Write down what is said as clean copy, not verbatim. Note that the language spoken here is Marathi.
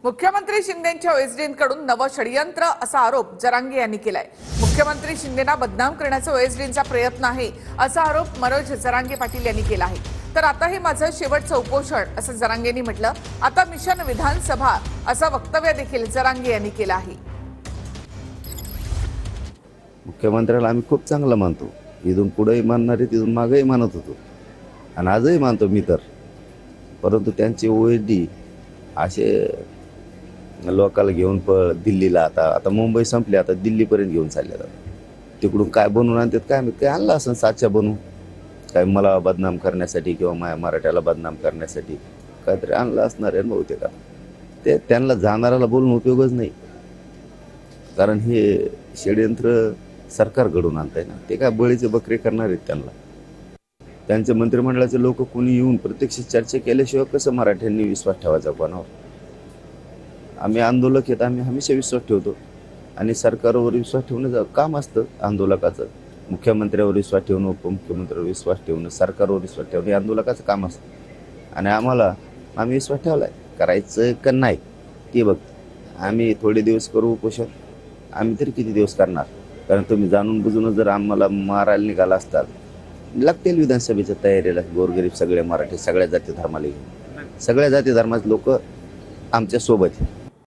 मुख्यमंत्री शिंदेंच्या ओएसडींकडून नवं षडयंत्र असा आरोप जरांगे यांनी केलाय। मुख्यमंत्री शिंदेंना बदनाम करण्याचा ओएसडींचा प्रयत्न आहे असा आरोप मनोज जरांगे पाटील यांनी केला आहे। तर आता हे माझं शेवटचं उपोषण असं जरांगेंनी म्हटलं। आता मिशन विधानसभा असं वक्तव्य देखील जरांगे यांनी केलं आहे। मुख्यमंत्र्याला आम्ही खूप चांगलं मानतो, इथून पुढेही मानणार आहे, तिथून मागेही मानत होतो आणि आजही मानतो मी तर। परंतु त्यांचे ओएसडी असे लोकाला घेऊन पळ दिल्लीला, आता मुंबई संपली, आता दिल्लीपर्यंत घेऊन चालले जातात। तिकडून काय बनवून आणतात काय माहित, काय आणलं असं साच्या बनवून, काय मला बदनाम करण्यासाठी किंवा माझ्या मराठ्याला बदनाम करण्यासाठी काहीतरी आणलं असणार आहे बहुतेक। ते त्यांना जाणाऱ्याला बोलून उपयोगच नाही, कारण हे षडयंत्र सरकार घडून आणतंय ना। ते काय बळीचे बकरे करणार आहेत त्यांना। त्यांचे मंत्रिमंडळाचे लोक कोणी येऊन प्रत्यक्ष चर्चा केल्याशिवाय कसं मराठ्यांनी विश्वास ठेवायचा कोणावर? आम्ही आंदोलक आहेत, आम्ही हमेशा विश्वास ठेवतो आणि सरकारवर विश्वास ठेवणं काम असतं आंदोलकाचं। मुख्यमंत्र्यावर विश्वास ठेवणं, उपमुख्यमंत्र्यावर विश्वास ठेवणं, सरकारवर विश्वास ठेवणं हे आंदोलकाचं काम असतं। आणि आम्ही विश्वास ठेवलाय, करायचं का नाही ते बघ। आम्ही थोडे दिवस करू उपोषण, आम्ही तरी किती दिवस करणार? कारण तुम्ही जाणून बुजून जर आम्हाला मारायला निघाला असतात, लागतील विधानसभेच्या तयारीला गोरगरीब सगळे मराठी, सगळ्या जाती धर्माला घेऊन, सगळ्या जाती धर्माचे लोक आमच्या सोबत आहेत।